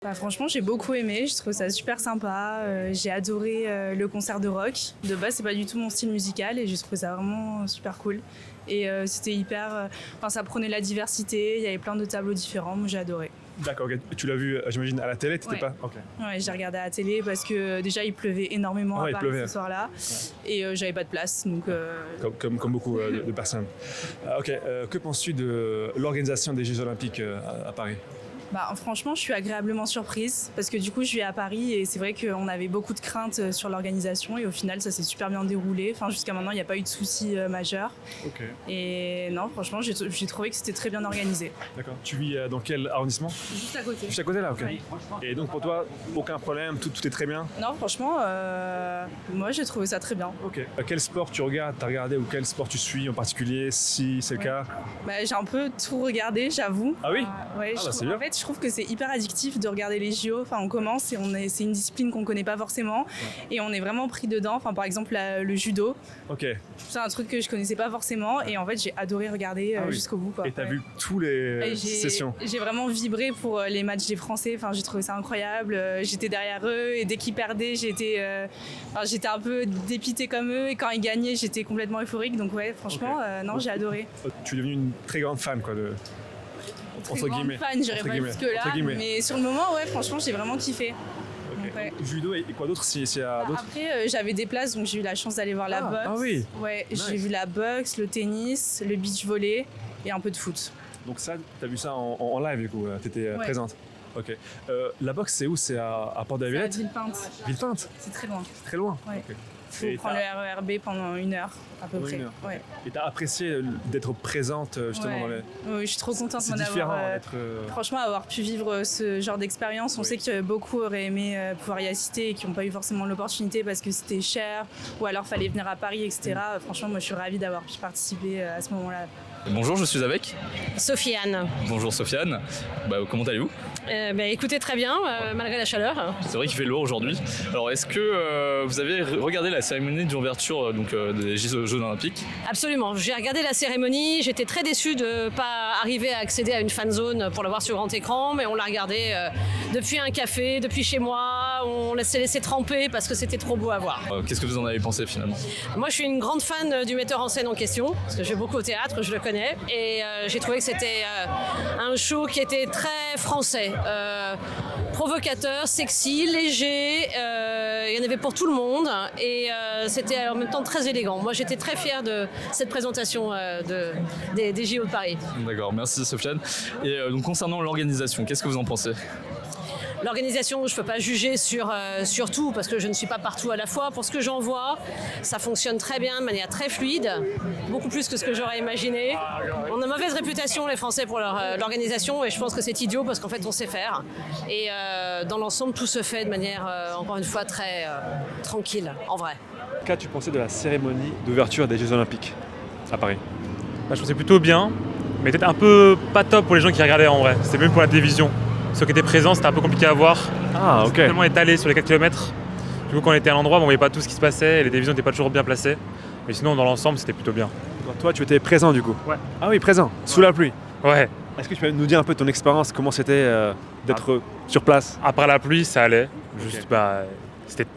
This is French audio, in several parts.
Bah, franchement, j'ai beaucoup aimé, je trouve ça super sympa. J'ai adoré le concert de rock. De base, c'est pas du tout mon style musical et j'ai trouvé ça vraiment super cool. Et c'était hyper. Ça prenait la diversité, il y avait plein de tableaux différents, moi j'ai adoré. D'accord, ok. Tu l'as vu, j'imagine, à la télé, t'étais Ouais. pas Ok. Ouais, j'ai regardé à la télé parce que déjà il pleuvait énormément Ah ouais, à il Paris pleuvait. ce soir-là. Et j'avais pas de place, donc. Comme beaucoup de personnes. Ok, que penses-tu de l'organisation des Jeux Olympiques à Paris? Bah, franchement, je suis agréablement surprise parce que du coup, je vis à Paris et c'est vrai qu'on avait beaucoup de craintes sur l'organisation et au final, ça s'est super bien déroulé. Enfin, jusqu'à maintenant, il n'y a pas eu de soucis majeurs. Ok. Et non, franchement, j'ai trouvé que c'était très bien organisé. D'accord. Tu vis dans quel arrondissement? Juste à côté. Juste à côté là, ok. Oui. Et donc pour toi, aucun problème, tout est très bien? Non, franchement, moi, j'ai trouvé ça très bien. Ok. Quel sport tu regardes, t'as regardé, ou quel sport tu suis en particulier, si c'est le cas? Bah, j'ai un peu tout regardé, j'avoue. Ah oui? Ouais, Ah bah, c'est bien. en fait, je trouve que c'est hyper addictif de regarder les JO. Enfin, on commence et c'est une discipline qu'on connaît pas forcément et on est vraiment pris dedans. Enfin, par exemple, le judo, Ok. c'est un truc que je connaissais pas forcément et en fait, j'ai adoré regarder Ah oui. jusqu'au bout. Quoi. Et t'as Ouais. vu tous les Et sessions? j'ai vraiment vibré pour les matchs des Français. Enfin, j'ai trouvé ça incroyable. J'étais derrière eux et dès qu'ils perdaient, j'étais un peu dépitée comme eux. Et quand ils gagnaient, j'étais complètement euphorique. Donc ouais, franchement, non, j'ai adoré. Tu es devenue une très grande fan, quoi, de... Très grande fan, j'irais pas jusque là. Entre guillemets. Mais sur le moment, ouais, franchement, j'ai vraiment kiffé. Ok. Donc, ouais. Judo et quoi d'autre, s'il y a d'autres? Après, j'avais des places, donc j'ai eu la chance d'aller voir la boxe. Ah oui. Ouais, Nice. j'ai vu la boxe, le tennis, le beach volley et un peu de foot. Donc ça, t'as vu ça en live, du coup, t'étais Ouais. présente. Ok. La boxe, c'est où? C'est à Port de la C'est à Villette? Villepinte. Villepinte? C'est très loin. Très loin. Ouais. Ok. Faut Et prendre le RER B pendant 1 heure à peu Pendant près. 1 heure. Ouais. Et t'as apprécié d'être présente justement Ouais. dans les... Oui, je suis trop contente C'est moi, différent d'avoir d'être... franchement avoir pu vivre ce genre d'expérience. On Oui. sait que beaucoup auraient aimé pouvoir y assister et qui n'ont pas eu forcément l'opportunité parce que c'était cher ou alors fallait venir à Paris, etc. Franchement, moi je suis ravie d'avoir pu participer à ce moment-là. Bonjour, je suis avec. Sofiane. Bonjour Sofiane. Comment allez-vous? Écoutez, très bien, malgré la chaleur. C'est vrai qu'il fait lourd aujourd'hui. Alors, est-ce que vous avez regardé la cérémonie d'ouverture des Jeux Olympiques? Absolument, j'ai regardé la cérémonie, j'étais très déçue de ne pas arriver à accéder à une fan zone pour la voir sur grand écran, mais on l'a regardé depuis un café, depuis chez moi, on s'est laissé tremper parce que c'était trop beau à voir. Qu'est-ce que vous en avez pensé finalement? Moi je suis une grande fan du metteur en scène en question, parce que je vais beaucoup au théâtre, je le connais, et j'ai trouvé que c'était un show qui était très français, provocateur, sexy, léger, il y en avait pour tout le monde, et c'était en même temps très élégant. Moi j'étais très fière de cette présentation des JO de Paris. D'accord, merci Sofiane. Et donc concernant l'organisation, qu'est-ce que vous en pensez? L'organisation, je ne peux pas juger sur tout parce que je ne suis pas partout à la fois. Pour ce que j'en vois, ça fonctionne très bien, de manière très fluide, beaucoup plus que ce que j'aurais imaginé. On a mauvaise réputation les Français pour l'organisation et je pense que c'est idiot parce qu'en fait on sait faire. Et dans l'ensemble, tout se fait de manière, encore une fois, très tranquille, en vrai. Qu'as-tu pensé de la cérémonie d'ouverture des Jeux Olympiques à Paris? Je pensais plutôt bien, mais peut-être un peu pas top pour les gens qui regardaient en vrai. C'était même pour la télévision. Ceux qui étaient présents, c'était un peu compliqué à voir. Ah, ok. C'était tellement étalé sur les 4 km. Du coup, quand on était à l'endroit, on voyait pas tout ce qui se passait et les télévisions n'étaient pas toujours bien placées. Mais sinon, dans l'ensemble, c'était plutôt bien. Donc, toi, tu étais présent du coup? Ouais. Ah oui, présent, sous la pluie. Ouais, Est-ce que tu peux nous dire un peu ton expérience, comment c'était d'être sur place? après la pluie, ça allait. Juste,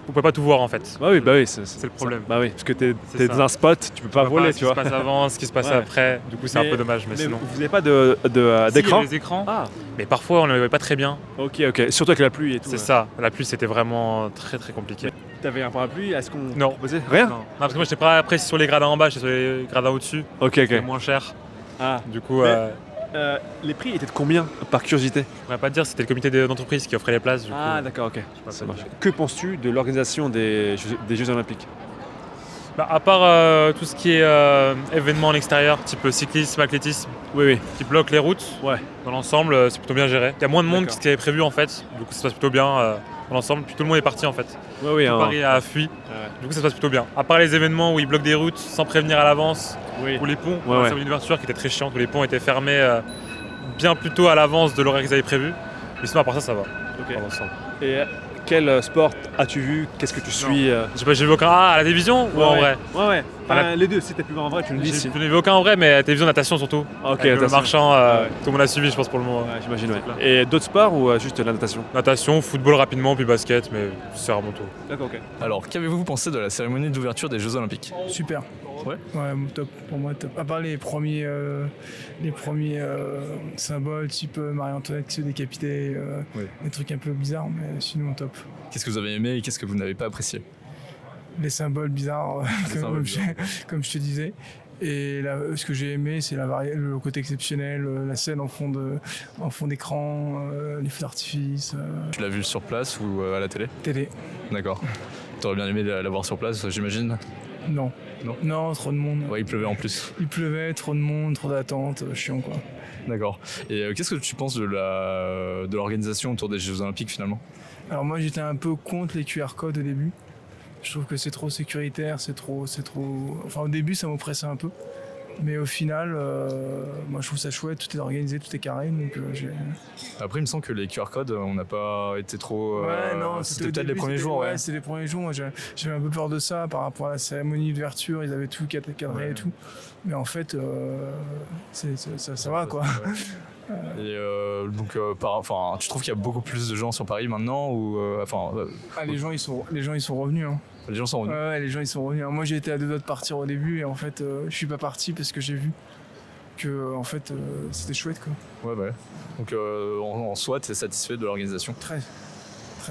on pouvait pas tout voir en fait. Bah oui, C'est le problème. Bah oui, parce que t'es C'est dans ça. un spot, tu peux pas voler, ce tu qui vois. se passe avant, ce qui se passe Ouais. après. Du coup, c'est un peu dommage, mais sinon. Vous n'avez pas Si, il y d'écran? avait les écrans, Ah, mais parfois on ne les voyait pas très bien. ok, surtout avec la pluie et tout. C'est ça. La pluie, c'était vraiment très très compliqué. T'avais un parapluie, est-ce qu'on Non. proposait? Rien? Non, parce que moi, j'étais pas après sur les gradins en bas, j'étais sur les gradins au-dessus. Ok. C'était moins cher. Ah, Du coup, Mais- les prix étaient de combien, par curiosité? je pourrais pas te dire, c'était le comité d'entreprise qui offrait les places. Du coup, D'accord, ok. je peux pas Ça te marche. dire. Que penses-tu de l'organisation des Jeux Olympiques? À part tout ce qui est événements en extérieur, type cyclisme, athlétisme, Oui. qui bloquent les routes, Ouais. dans l'ensemble, c'est plutôt bien géré. Il y a moins de monde que D'accord. ce qui avait prévu en fait, du coup ça se passe plutôt bien dans l'ensemble, puis tout le monde est parti en fait. Oui, Tout Paris a fui, du coup ça se passe plutôt bien. À part les événements où ils bloquent des routes sans prévenir à l'avance, oui. ou les ponts, Ouais, la ouais. cérémonie d'ouverture qui était très chiante, où les ponts étaient fermés bien plus tôt à l'avance de l'horaire qu'ils avaient prévu. Mais sinon à part ça va, Ok. dans l'ensemble. Et quel sport as-tu vu? Qu'est-ce que tu suis J'ai vu aucun à la télévision ou en vrai? Ouais. Enfin, les deux, si t'as pu voir en vrai, tu me dis. Je n'ai vu aucun en vrai, mais à la télévision, natation surtout. Ok, Avec le natation. marchand, Ouais. tout le monde a suivi, je pense, pour le moment. Ouais, j'imagine, ouais. Et d'autres sports ou juste la natation? Natation, football rapidement, puis basket, mais c'est vraiment tout. D'accord, ok. Alors, qu'avez-vous pensé de la cérémonie d'ouverture des Jeux Olympiques? Super. Ouais. Ouais, top. Pour moi, top. À part les premiers symboles, type Marie-Antoinette qui se décapitait, Oui. des trucs un peu bizarres, mais sinon top. Qu'est-ce que vous avez aimé et qu'est-ce que vous n'avez pas apprécié? Les symboles bizarres, symboles bizarres. comme je te disais. Et ce que j'ai aimé, c'est le côté exceptionnel, la scène en fond d'écran, les feux d'artifice, Tu l'as vu sur place ou à la télé? télé. D'accord. T'aurais bien aimé la voir sur place, j'imagine? Non. Non. Non, trop de monde. Ouais, il pleuvait en plus. Il pleuvait, trop de monde, trop d'attente, chiant quoi. D'accord. Et qu'est-ce que tu penses de l'organisation autour des Jeux Olympiques finalement? Alors moi j'étais un peu contre les QR codes au début. Je trouve que c'est trop sécuritaire, c'est trop. Enfin au début ça m'oppressait un peu. Mais au final, moi je trouve ça chouette, tout est organisé, tout est carré. Donc, Après, il me semble que les QR codes, on n'a pas été trop. Ouais, non, c'était au peut-être les début, premiers jours. Ouais, c'était les premiers jours. Moi j'avais un peu peur de ça par rapport à la cérémonie d'ouverture, ils avaient tout cadré et tout. Mais en fait, ça va quoi. Et tu trouves qu'il y a beaucoup plus de gens sur Paris maintenant ou Les gens ils sont revenus. Hein. les gens sont revenus? Ouais, les gens ils sont revenus. Moi j'ai été à deux doigts de partir au début et en fait je suis pas parti parce que j'ai vu que en fait c'était chouette quoi. Ouais. Donc en soi, tu es satisfait de l'organisation? Très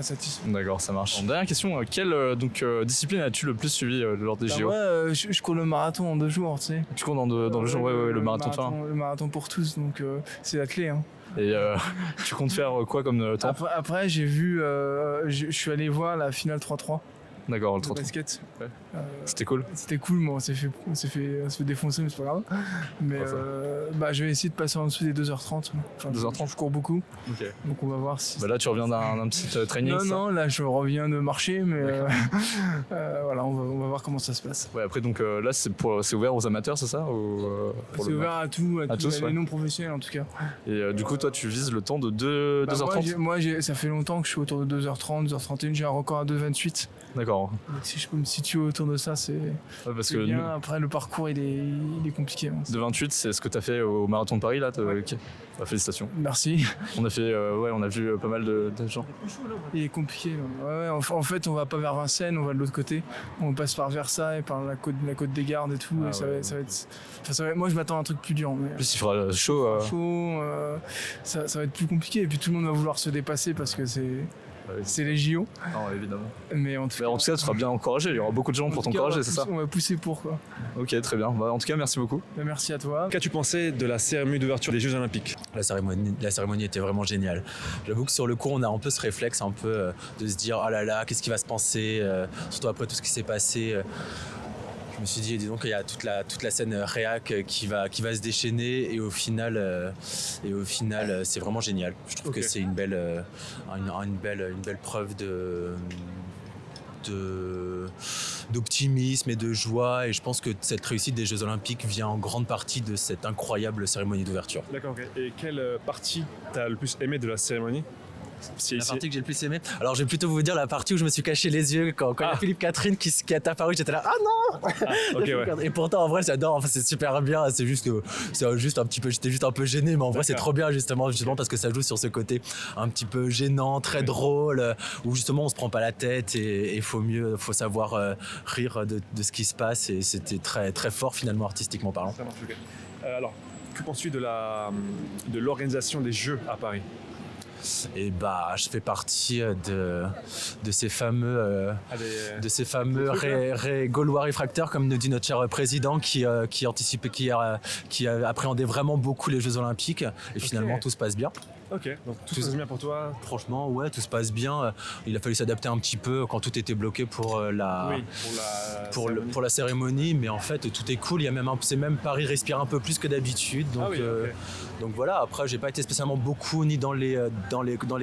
satisfait. D'accord, ça marche. Dernière question, quelle discipline as-tu le plus suivi lors des JO? Moi je cours le marathon en 2 jours, tu sais. Tu cours dans le jour, ouais, le marathon de fin. Le marathon pour tous, donc c'est la clé. Hein. Et tu comptes faire quoi comme temps? Après j'ai vu, je suis allé voir la finale 3-3. D'accord, le de 30. basket. Ouais. C'était cool. C'était cool, moi on s'est fait défoncer, mais c'est pas grave. Mais je vais essayer de passer en dessous des 2h30. Enfin, 2h30. je cours beaucoup, Ok. donc on va voir si. Là, tu reviens d'un petit training. Non, là je reviens de marcher, mais voilà, on va voir comment ça se passe. Ouais, après, donc là, c'est ouvert aux amateurs, c'est ça pour C'est ouvert à tous, ouais. les non professionnels en tout cas. Et du coup, toi, tu vises le temps de 2h30? Moi, ça fait longtemps que je suis autour de 2h30, 2h31, j'ai un record à 2h28. D'accord. Donc si je peux me situer autour de ça, c'est Parce c'est que bien. Après, le parcours, il est compliqué. Hein. de 28, c'est ce que tu as fait au marathon de Paris, là. Ok. Bah, félicitations. Merci. On a vu pas mal de gens. Il est compliqué. Là. Ouais, en fait, on va pas vers Vincennes, on va de l'autre côté. On passe par Versailles, par la côte des Gardes et tout. Ah, et ça va être. Moi, je m'attends à un truc plus dur. Mais En plus, il fera chaud. ça va être plus compliqué. Et puis tout le monde va vouloir se dépasser parce que c'est les JO. Non, évidemment. Mais en tout Mais en tout cas, tu seras bien encouragé. Il y aura beaucoup de gens pour t'encourager, c'est ça? On va pousser pour quoi. Ok, très bien. En tout cas, merci beaucoup. Merci à toi. Qu'as-tu pensé de la cérémonie d'ouverture des Jeux Olympiques? La cérémonie était vraiment géniale. J'avoue que sur le coup, on a un peu ce réflexe de se dire « Oh là là, qu'est-ce qui va se passer ?» Surtout après tout ce qui s'est passé. Je me suis dit, disons qu'il y a toute la scène réac qui va se déchaîner et au final, c'est vraiment génial. Je trouve que c'est une belle preuve d'optimisme et de joie, et je pense que cette réussite des Jeux Olympiques vient en grande partie de cette incroyable cérémonie d'ouverture. D'accord, ok. Et quelle partie t'as le plus aimé de la cérémonie? La partie que j'ai le plus aimée. Alors je vais plutôt vous dire la partie où je me suis caché les yeux quand il y a Philippe Catherine qui est apparu, j'étais là, ah non. Okay, ouais. Et pourtant en vrai j'adore, enfin, c'est super bien, c'est juste un petit peu, j'étais juste un peu gêné, mais en vrai c'est trop bien justement parce que ça joue sur ce côté un petit peu gênant, très drôle, où justement on se prend pas la tête et faut savoir rire de ce qui se passe, et c'était très très fort finalement artistiquement parlant. Ça marche, ok. Alors, que penses-tu de l'organisation des Jeux à Paris? Et je fais partie de ces fameux Gaulois réfractaires, comme nous dit notre cher président, qui appréhendait vraiment beaucoup les Jeux Olympiques, et finalement tout se passe bien. Ok, donc tout se passe bien pour toi? Franchement, ouais, tout se passe bien. Il a fallu s'adapter un petit peu quand tout était bloqué pour la cérémonie, mais en fait tout est cool. C'est même Paris respire un peu plus que d'habitude. Donc, donc voilà. Après, j'ai pas été spécialement beaucoup ni dans les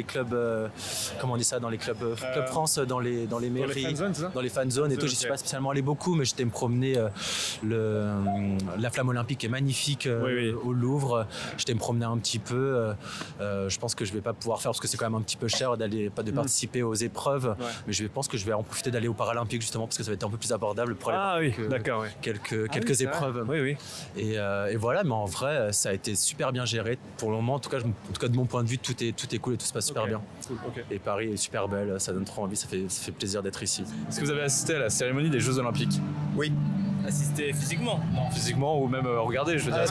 clubs, comment on dit ça, dans les clubs Club France, dans les mairies, dans les fan zones et tout. J'y suis pas spécialement allé beaucoup, mais j'étais me promener. La flamme olympique est magnifique au Louvre. J'étais me promener un petit peu. Je pense que je vais pas pouvoir faire parce que c'est quand même un petit peu cher de participer aux épreuves. Ouais. Mais je pense que je vais en profiter d'aller aux Paralympiques justement parce que ça va être un peu plus abordable pour aller d'accord, oui. quelques c'est vrai. épreuves. Oui. Et voilà, mais en vrai, ça a été super bien géré. Pour le moment, en tout cas de mon point de vue, tout est cool et tout se passe super bien. Cool, ok. Et Paris est super belle, ça donne trop envie, ça fait plaisir d'être ici. Est-ce que vous avez assisté à la cérémonie des Jeux Olympiques? Oui. Assisté physiquement? Non, physiquement ou même regarder, je veux dire.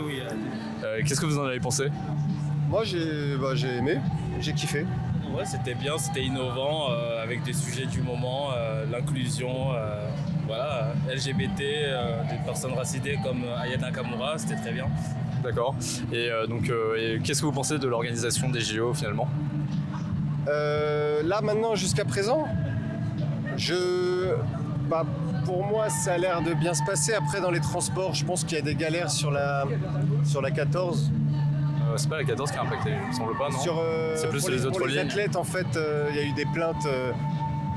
Oui. Qu'est-ce que vous en avez pensé? Moi, j'ai aimé, j'ai kiffé. Ouais, c'était bien, c'était innovant avec des sujets du moment, l'inclusion, voilà, LGBT, des personnes racisées comme Aya Nakamura, c'était très bien. D'accord. Et qu'est-ce que vous pensez de l'organisation des JO finalement? Là, maintenant, jusqu'à présent, pour moi, ça a l'air de bien se passer. Après, dans les transports, je pense qu'il y a des galères sur la 14. C'est pas la 14 qui a impacté, il me semble pas, non? C'est plus pour les autres pour les lignes. athlètes, en fait, il y a eu des plaintes.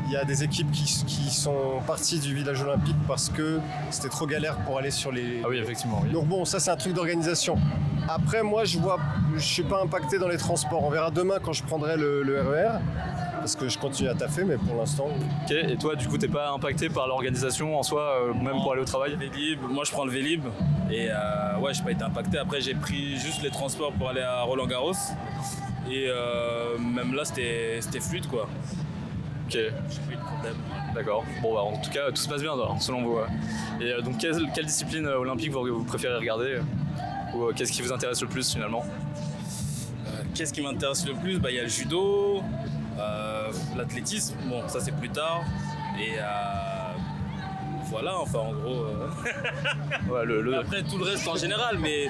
Il y a des équipes qui sont parties du village olympique parce que c'était trop galère pour aller sur les... Ah oui, effectivement, oui. Donc bon, ça c'est un truc d'organisation. Après, moi, je suis pas impacté dans les transports. On verra demain quand je prendrai le RER. Parce que je continue à taffer, mais pour l'instant... Ok, et toi, du coup, t'es pas impacté par l'organisation en soi, même pour aller au travail? Vélib, moi je prends le Vélib et ouais, j'ai pas été impacté. Après, j'ai pris juste les transports pour aller à Roland-Garros et même là, c'était fluide quoi. Ok, J'ai pas eu de problème. d'accord. Bon, bah, en tout cas, tout se passe bien alors, selon vous. Ouais. Et donc, quelle discipline olympique vous préférez regarder? Ou qu'est-ce qui vous intéresse le plus finalement? Qu'est-ce qui m'intéresse le plus? Il y a le judo, l'athlétisme, bon ça c'est plus tard. Et voilà, enfin en gros... Ouais, Après tout le reste en général, mais...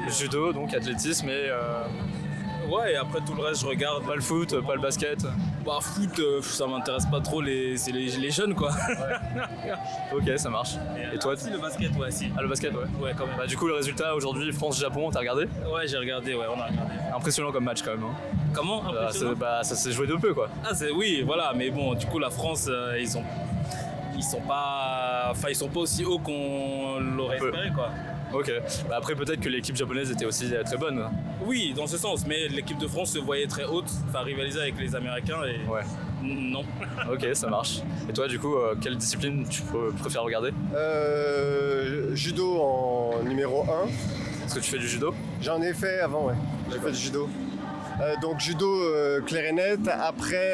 judo, donc athlétisme et... Ouais, et après tout le reste je regarde. Pas le foot, pas le basket? Foot, ça m'intéresse pas trop, c'est les jeunes quoi. Ok, ça marche. Et toi? Si, le basket, ouais, si. Ah, le basket, ouais. Ouais, quand même. Bah, du coup, le résultat aujourd'hui, France-Japon, t'as regardé? Ouais, j'ai regardé, ouais, on a regardé. Impressionnant comme match quand même. Hein. Comment? Impressionnant. Ça s'est joué de peu quoi. Oui, voilà, mais bon, du coup, la France, ils sont pas aussi hauts qu'on l'aurait espéré, quoi. Ok. Bah, après, peut-être que l'équipe japonaise était aussi très bonne. Oui, dans ce sens, mais l'équipe de France se voyait très haute, enfin rivaliser avec les Américains et... Ouais. Non. Ok, ça marche. Et toi, du coup, quelle discipline tu préfères regarder? Judo en numéro 1. Est-ce que tu fais du judo? J'en ai fait avant, ouais. J'ai fait du judo. Donc judo clair et net. Après,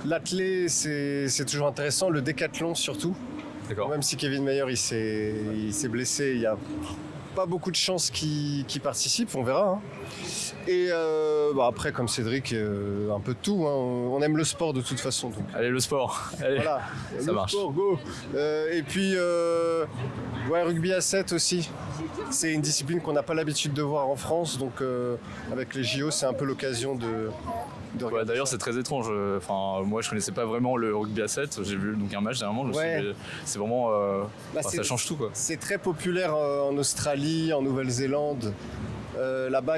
l'athlé, c'est toujours intéressant. Le décathlon surtout. D'accord. Même si Kevin Mayer il s'est blessé, il n'y a pas beaucoup de chances qu'il participe, on verra. Hein. Et après, comme Cédric, un peu de tout. Hein. On aime le sport de toute façon. Donc. Allez, le sport. Allez. Voilà, ça le marche. sport, go. Et puis, rugby à 7 aussi. C'est une discipline qu'on n'a pas l'habitude de voir en France. Donc, avec les JO, c'est un peu l'occasion de Ouais, d'ailleurs, c'est très étrange. Enfin, moi, je connaissais pas vraiment le rugby à 7. J'ai vu donc un match dernièrement. Je me suis dit, c'est vraiment, ça change tout, quoi. C'est très populaire en Australie, en Nouvelle-Zélande. Là-bas,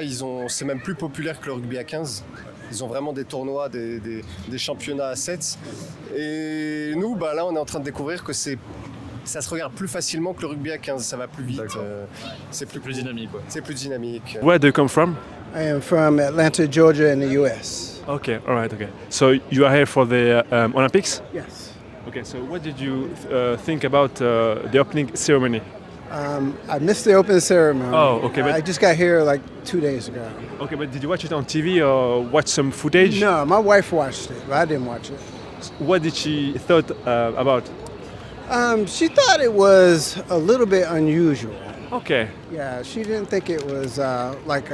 c'est même plus populaire que le rugby à 15. Ils ont vraiment des tournois, des championnats à 7. Et nous, là, on est en train de découvrir que ça se regarde plus facilement que le rugby à 15. Ça va plus vite. C'est plus dynamique, quoi. C'est plus dynamique. Where do you come from? I am from Atlanta, Georgia, in the U.S. Okay, all right, okay. So you are here for the Olympics? Yes. Okay, so what did you think about the opening ceremony? I missed the open ceremony. Oh, okay, but- I just got here like 2 days ago. Okay, but did you watch it on TV or watch some footage? No, my wife watched it, but I didn't watch it. What did she thought about? She thought it was a little bit unusual. Okay. Yeah, she didn't think it was like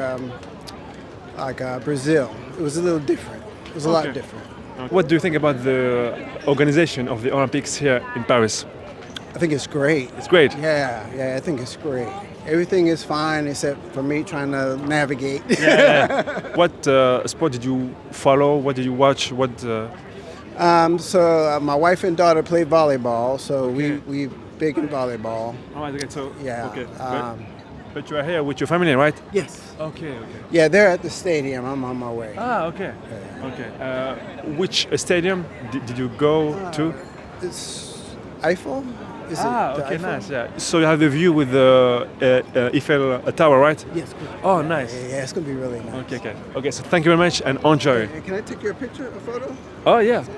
Brazil. It was a little different. It was a lot different. What do you think about the organization of the Olympics here in Paris? I think it's great. It's great. Yeah, I think it's great. Everything is fine except for me trying to navigate. What sport did you follow? What did you watch? My wife and daughter play volleyball, so we big in volleyball. All right, okay, so Yeah. Okay. But you are here with your family, right? Yes. Okay. Yeah, they're at the stadium. I'm on my way. Ah, okay. Okay. Which stadium did you go to? It's Eiffel. Is it the okay, Eiffel? nice. Yeah. So you have the view with the Eiffel Tower, right? Yes. Good. Oh, nice. Yeah, it's gonna be really nice. Okay. Okay. So thank you very much and enjoy. Can I take your picture, a photo? Oh yeah,